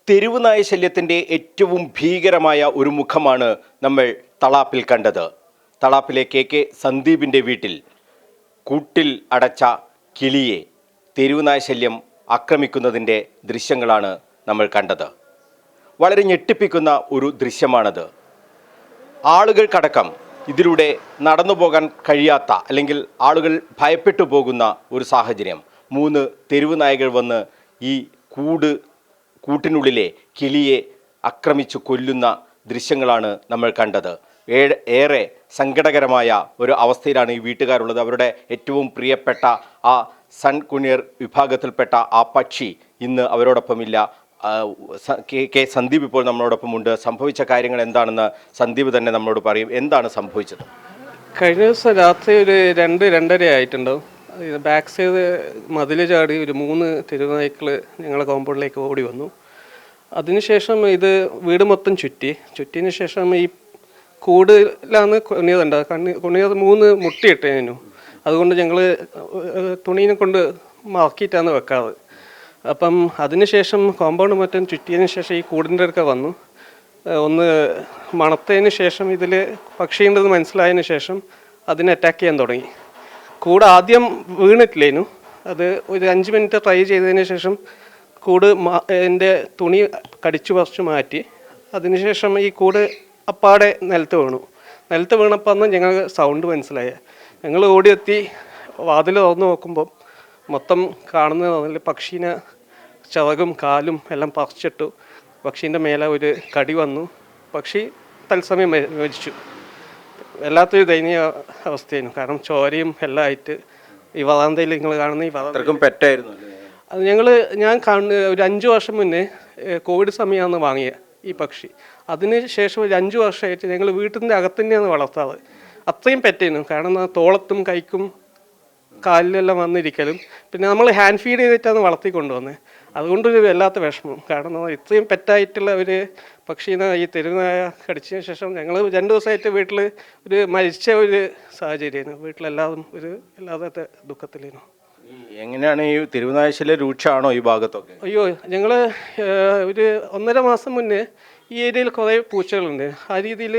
തെരുവ് നായ ശല്യത്തിൻ്റെ ഏറ്റവും ഭീകരമായ ഒരു മുഖമാണ് നമ്മൾ തളാപ്പിൽ കണ്ടത്. തളാപ്പിലെ കെ സന്ദീപിൻ്റെ വീട്ടിൽ കൂട്ടിൽ അടച്ച കിളിയെ തെരുവ് നായ ശല്യം ആക്രമിക്കുന്നതിൻ്റെ ദൃശ്യങ്ങളാണ് നമ്മൾ കണ്ടത്. വളരെ ഞെട്ടിപ്പിക്കുന്ന ഒരു ദൃശ്യമാണത്. ആളുകൾക്കടക്കം ഇതിലൂടെ നടന്നു പോകാൻ കഴിയാത്ത അല്ലെങ്കിൽ ആളുകൾ ഭയപ്പെട്ടു പോകുന്ന ഒരു സാഹചര്യം. 3 തെരുവ് നായകൾ വന്ന് ഈ കൂട്ടിനുള്ളിലെ കിളിയെ ആക്രമിച്ചു കൊല്ലുന്ന ദൃശ്യങ്ങളാണ് നമ്മൾ കണ്ടത്. ഏറെ സങ്കടകരമായ ഒരു അവസ്ഥയിലാണ് ഈ വീട്ടുകാരുള്ളത്. അവരുടെ ഏറ്റവും പ്രിയപ്പെട്ട ആ സൺ കുണിയർ വിഭാഗത്തിൽപ്പെട്ട ആ പക്ഷി ഇന്ന് അവരോടൊപ്പമില്ല. കെ സന്ദീപ് ഇപ്പോൾ നമ്മളോടൊപ്പമുണ്ട്. സംഭവിച്ച കാര്യങ്ങൾ എന്താണെന്ന് സന്ദീപ് തന്നെ നമ്മളോട് പറയും. എന്താണ് സംഭവിച്ചത്? കഴിഞ്ഞ ദിവസം രാത്രി ഒരു 2-2:30 ആയിട്ടുണ്ടാവും. ബാക്ക് സൈഡ് മതിൽ ചാടി ഒരു 3 തെരുവുനായ്ക്കൾ ഞങ്ങളെ കോമ്പൗണ്ടിലേക്ക് ഓടി വന്നു. അതിനുശേഷം ഇത് വീട് മൊത്തം ചുറ്റിയതിന് ശേഷം ഈ കൂടിലാണ് കുണിയത് 3 മുട്ടിയിട്ടേനു. അതുകൊണ്ട് ഞങ്ങൾ തുണീനെ കൊണ്ട് മറക്കിയിട്ടാണ് വെക്കാറ്. അപ്പം അതിനുശേഷം കോമ്പൗണ്ട് മൊത്തം ചുറ്റിയതിന് ശേഷം ഈ കൂടിൻ്റെ അടുക്ക വന്നു. ഒന്ന് മണത്തതിന് ശേഷം ഇതിൽ പക്ഷിയുണ്ടെന്ന് മനസ്സിലായതിന് ശേഷം അതിനെ അറ്റാക്ക് ചെയ്യാൻ തുടങ്ങി. കൂട് ആദ്യം വീണിട്ടില്ലേനു. അത് ഒരു 5 മിനിറ്റ് ട്രൈ ചെയ്തതിന് ശേഷം കൂട് എൻ്റെ തുണി കടിച്ചു പറിച്ചു മാറ്റി. അതിനുശേഷം ഈ കൂട് അപ്പാടെ നിലത്ത് വീണപ്പോൾ അന്ന് ഞങ്ങൾക്ക് സൗണ്ട് മനസ്സിലായ ഞങ്ങൾ ഓടിയെത്തി വാതിൽ തുറന്ന് നോക്കുമ്പം മൊത്തം കാണുന്നത് പക്ഷീനെ ചവകും കാലും എല്ലാം പറിച്ചിട്ടു. പക്ഷീൻ്റെ മേലെ ഒരു കടി വന്നു. പക്ഷി തത്സമയം മരിച്ചു. വല്ലാത്തൊരു ദയനീയ അവസ്ഥയായിരുന്നു. കാരണം ചോരയും എല്ലാം ആയിട്ട് ഈ വരാന്തയിൽ നിങ്ങൾ കാണുന്ന ഈ പെറ്റായിരുന്നു അത് ഞാൻ കാണുന്ന ഒരു 5 വർഷം മുന്നേ കോവിഡ് സമയമാണ് വാങ്ങിയ ഈ പക്ഷി. അതിന് ശേഷം ഒരു 5 വർഷമായിട്ട് ഞങ്ങൾ വീട്ടിൻ്റെ അകത്ത് തന്നെയാണ് വളർത്താറ്. അത്രയും പെറ്റായിരുന്നു. കാരണം തോളത്തും കൈക്കും കാലിലെല്ലാം വന്നിരിക്കലും പിന്നെ നമ്മൾ ഹാൻഡ് ഫീഡ് ചെയ്തിട്ടാണ് വളർത്തിക്കൊണ്ടുവന്നത്. അതുകൊണ്ടൊരു വല്ലാത്ത വിഷമം. കാരണം ഇത്രയും പെറ്റായിട്ടുള്ള ഒരു പക്ഷീനെ ഈ തെരുവുനായ കടിച്ചതിന് ശേഷം ഞങ്ങൾ 2 ദിവസമായിട്ട് വീട്ടിൽ ഒരു മരിച്ച ഒരു സാഹചര്യമായിരുന്നു. വീട്ടിലെല്ലാവരും എല്ലാത്ത ദുഃഖത്തിലായിരുന്നു. എങ്ങനെയാണ് ഈ തെരുവുനായ ശല്യം രൂക്ഷമാണോ ഈ ഭാഗത്തൊക്കെ? അയ്യോ, ഞങ്ങൾ ഒരു 1.5 മാസം മുന്നേ ഈ ഏരിയയിൽ കുറേ പൂച്ചകളുണ്ട്. ആ രീതിയിൽ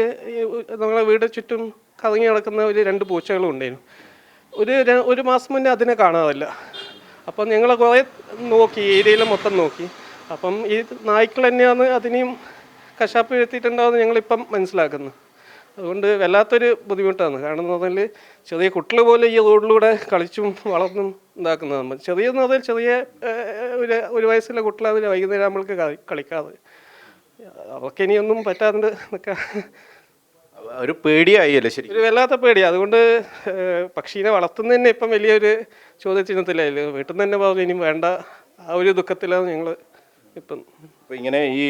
നമ്മളെ വീട് ചുറ്റും കറങ്ങി നടക്കുന്ന ഒരു 2 പൂച്ചകളും ഉണ്ടായിരുന്നു. ഒരു മാസം മുന്നേ അതിനെ കാണാറില്ല. അപ്പം ഞങ്ങൾ കുറേ നോക്കി, ഏരിയയിൽ മൊത്തം നോക്കി. അപ്പം ഈ നായ്ക്കൾ തന്നെയാണ് അതിനെയും കശാപ്പ് എഴുത്തിയിട്ടുണ്ടാവുമെന്ന് ഞങ്ങളിപ്പം മനസ്സിലാക്കുന്നു. അതുകൊണ്ട് വല്ലാത്തൊരു ബുദ്ധിമുട്ടാണ്. കാരണം എന്ന് പറഞ്ഞാൽ ചെറിയ കുട്ടികൾ പോലെ ഈ റോഡിലൂടെ കളിച്ചും വളർന്നും ഇതാക്കുന്നത്. നമ്മൾ ചെറിയെന്ന് പറഞ്ഞാൽ ചെറിയ ഒരു വയസ്സുള്ള കുട്ടികളതിൽ വൈകുന്നേരം നമ്മൾക്ക് കളിക്കാതെ അവർക്ക് ഇനിയൊന്നും പറ്റാതെ നിൽക്കാൻ ഒരു പേടിയായില്ലേ? ശരി, ഒരു വല്ലാത്ത പേടിയാണ്. അതുകൊണ്ട് പക്ഷീനെ വളർത്തുന്നത് തന്നെ ഇപ്പം വലിയൊരു ചോദ്യചിഹ്നത്തിലായില്ല. വീട്ടിൽ നിന്ന് തന്നെ പറഞ്ഞു ഇനിയും വേണ്ട. ആ ഒരു ദുഃഖത്തിലാണ് ഞങ്ങൾ ഇപ്പം. ഇങ്ങനെ ഈ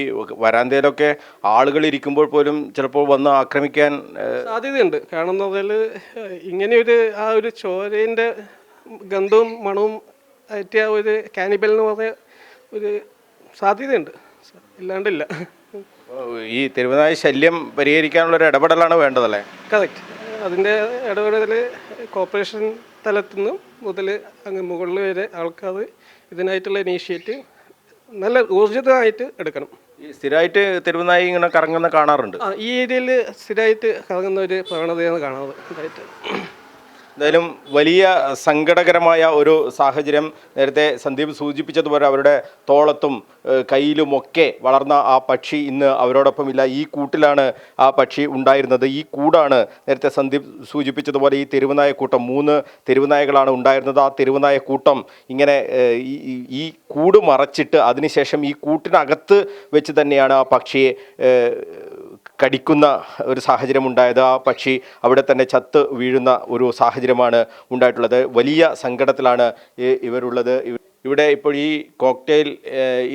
വരാന്തയിലൊക്കെ ആളുകൾ ഇരിക്കുമ്പോൾ പോലും ചിലപ്പോൾ വന്ന് ആക്രമിക്കാൻ സാധ്യതയുണ്ട്. കാരണം എന്ന് പറഞ്ഞാൽ ഇങ്ങനെയൊരു ആ ഒരു ചോരേൻ്റെ ഗന്ധവും മണവും ആയിട്ട് ആ ഒരു കാനിബൽ എന്ന് പറഞ്ഞ ഒരു സാധ്യതയുണ്ട്. ഇല്ലാണ്ടില്ല. ഈ തെരുവുനായ ശല്യം പരിഹരിക്കാനുള്ള ഒരു ഇടപെടലാണ് വേണ്ടതല്ലേ? കറക്റ്റ്. അതിൻ്റെ ഇടപെടൽ കോർപ്പറേഷൻ തലത്തിൽ നിന്ന് മുതൽ അങ്ങ് മുകളിൽ വരെ ആൾക്കാർ ഇതിനായിട്ടുള്ള ഇനീഷ്യേറ്റീവ് നല്ല ഊർജിതമായിട്ട് എടുക്കണം. ഈ സ്ഥിരമായിട്ട് തെരുവുനായി ഇങ്ങനെ കറങ്ങുന്ന കാണാറുണ്ട്. ഈ ഏരിയയിൽ സ്ഥിരമായിട്ട് കറങ്ങുന്ന ഒരു പ്രവണതയാണ് കാണാറ്. എന്തായാലും വലിയ സങ്കടകരമായ ഒരു സാഹചര്യം. നേരത്തെ സന്ദീപ് സൂചിപ്പിച്ചതുപോലെ അവരുടെ തോളത്തും കയ്യിലുമൊക്കെ വളർന്ന ആ പക്ഷി ഇന്ന് അവരോടൊപ്പമില്ല. ഈ കൂട്ടിലാണ് ആ പക്ഷി ഉണ്ടായിരുന്നത്. ഈ കൂടാണ് നേരത്തെ സന്ദീപ് സൂചിപ്പിച്ചതുപോലെ ഈ തെരുവുനായ കൂട്ടം 3 തെരുവുനായകളാണ് ഉണ്ടായിരുന്നത്. ആ തെരുവുനായ കൂട്ടം ഇങ്ങനെ ഈ കൂട് മറച്ചിട്ട് അതിനുശേഷം ഈ കൂട്ടിനകത്ത് വെച്ച് തന്നെയാണ് ആ പക്ഷിയെ കടിക്കുന്ന ഒരു സാഹചര്യം ഉണ്ടായത്. ആ പക്ഷി അവിടെ തന്നെ ചത്ത് വീഴുന്ന ഒരു സാഹചര്യമാണ് ഉണ്ടായിട്ടുള്ളത്. വലിയ സങ്കടത്തിലാണ് ഇവരുള്ളത്. ഇവിടെ ഇപ്പോൾ ഈ കോക്ടെയിൽ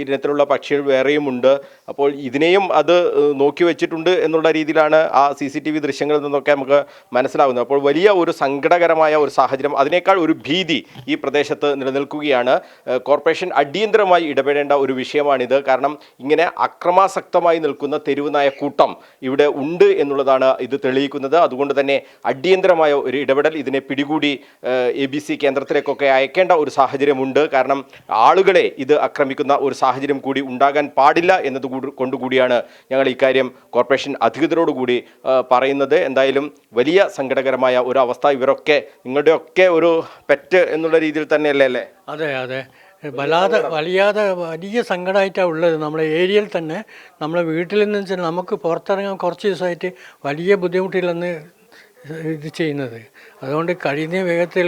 ഇനത്തിലുള്ള പക്ഷികൾ വേറെയുമുണ്ട്. അപ്പോൾ ഇതിനെയും അത് നോക്കി വെച്ചിട്ടുണ്ട് എന്നുള്ള രീതിയിലാണ് ആ CCTV ദൃശ്യങ്ങളിൽ നിന്നൊക്കെ നമുക്ക് മനസ്സിലാകുന്നത്. അപ്പോൾ വലിയ ഒരു സങ്കടകരമായ ഒരു സാഹചര്യം, അതിനേക്കാൾ ഒരു ഭീതി ഈ പ്രദേശത്ത് നിലനിൽക്കുകയാണ്. കോർപ്പറേഷൻ അടിയന്തരമായി ഇടപെടേണ്ട ഒരു വിഷയമാണിത്. കാരണം ഇങ്ങനെ അക്രമാസക്തമായി നിൽക്കുന്ന തെരുവുനായ കൂട്ടം ഇവിടെ ഉണ്ട് എന്നുള്ളതാണ് ഇത് തെളിയിക്കുന്നത്. അതുകൊണ്ട് തന്നെ അടിയന്തരമായ ഒരു ഇടപെടൽ, ഇതിനെ പിടികൂടി ABC കേന്ദ്രത്തിലേക്കൊക്കെ അയക്കേണ്ട ഒരു സാഹചര്യമുണ്ട്. കാരണം ആളുകളെ ഇത് ആക്രമിക്കുന്ന ഒരു സാഹചര്യം കൂടി ഉണ്ടാകാൻ പാടില്ല എന്നത് കൊണ്ടുകൂടിയാണ് ഞങ്ങൾ ഇക്കാര്യം കോർപ്പറേഷൻ അധികൃതരോടുകൂടി പറയുന്നത്. എന്തായാലും വലിയ സങ്കടകരമായ ഒരു അവസ്ഥ. ഇവരൊക്കെ നിങ്ങളുടെയൊക്കെ ഒരു പെറ്റ് എന്നുള്ള രീതിയിൽ തന്നെയല്ലേ അല്ലേ? അതെ അതെ, വലിയ സങ്കടമായിട്ടാണ് ഉള്ളത്. നമ്മുടെ ഏരിയയിൽ തന്നെ നമ്മളെ വീട്ടിൽ നിന്ന് വെച്ചാൽ നമുക്ക് പുറത്തിറങ്ങാൻ കുറച്ച് ദിവസമായിട്ട് വലിയ ബുദ്ധിമുട്ടില്ലെന്ന് ഇത് ചെയ്യുന്നത്. അതുകൊണ്ട് കഴിയുന്ന വേഗത്തിൽ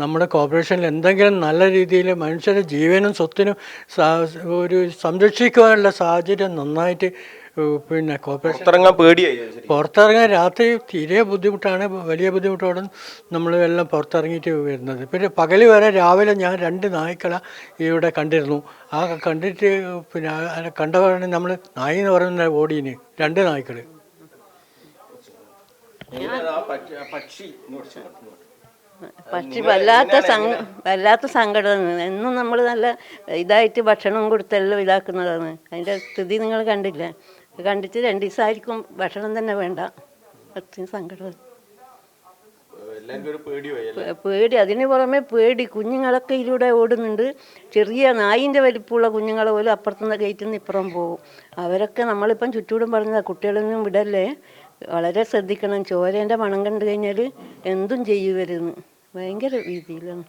നമ്മുടെ കോർപ്പറേഷനിൽ എന്തെങ്കിലും നല്ല രീതിയിൽ മനുഷ്യരുടെ ജീവനും സ്വത്തിനും ഒരു സംരക്ഷിക്കുവാനുള്ള സാഹചര്യം നന്നായിട്ട് പിന്നെ കോർപ്പറേഷൻ പുറത്തിറങ്ങാൻ രാത്രി തീരെ ബുദ്ധിമുട്ടാണ്. വലിയ ബുദ്ധിമുട്ടോടെ നമ്മൾ എല്ലാം പുറത്തിറങ്ങിയിട്ട് വരുന്നത്. പിന്നെ പകൽ വരെ രാവിലെ ഞാൻ 2 നായ്ക്കളെ ഇവിടെ കണ്ടിരുന്നു. ആ കണ്ടിട്ട് പിന്നെ കണ്ടവരാണ് നമ്മൾ നായി എന്ന് പറയുന്ന ഓടീന് 2 നായ്ക്കൾ. പക്ഷി വല്ലാത്ത സങ്കടമാണ്. എന്നും നമ്മൾ നല്ല ഇതായിട്ട് ഭക്ഷണം കൊടുത്തെല്ലാം ഇതാക്കുന്നതാണ്. അതിൻ്റെ സ്ഥിതി നിങ്ങൾ കണ്ടില്ലേ? കണ്ടിട്ട് 2 ദിവസമായിരിക്കും ഭക്ഷണം തന്നെ വേണ്ട. അത്രയും സങ്കടം, പേടി. അതിന് പുറമെ പേടി. കുഞ്ഞുങ്ങളൊക്കെ ഇതിലൂടെ ഓടുന്നുണ്ട്. ചെറിയ നായിൻ്റെ വലിപ്പമുള്ള കുഞ്ഞുങ്ങളെ പോലും അപ്പുറത്തുനിന്ന് ഗേറ്റിൽ നിന്ന് ഇപ്പുറം പോകും. അവരൊക്കെ നമ്മളിപ്പം ചുറ്റൂടും പറഞ്ഞതാണ്, കുട്ടികളൊന്നും വിടല്ലേ, വളരെ ശ്രദ്ധിക്കണം. ചോരേൻ്റെ മണം കണ്ടു കഴിഞ്ഞാൽ എന്തും ചെയ്യുവരുന്ന് ഭയങ്കര രീതിയിലാണ്.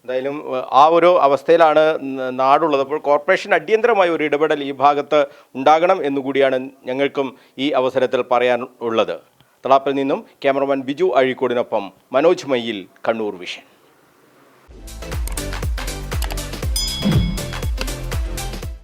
എന്തായാലും ആ ഒരു അവസ്ഥയിലാണ് നാടുള്ളത്. അപ്പോൾ കോർപ്പറേഷൻ അടിയന്തരമായ ഒരു ഇടപെടൽ ഈ ഭാഗത്ത് ഉണ്ടാകണം എന്നുകൂടിയാണ് ഞങ്ങൾക്കും ഈ അവസരത്തിൽ പറയാനുള്ളത്. തളാപ്പിൽ നിന്നും ക്യാമറമാൻ ബിജു അഴീക്കോടിനൊപ്പം മനോജ് മയ്യിൽ, കണ്ണൂർ വിഷൻ.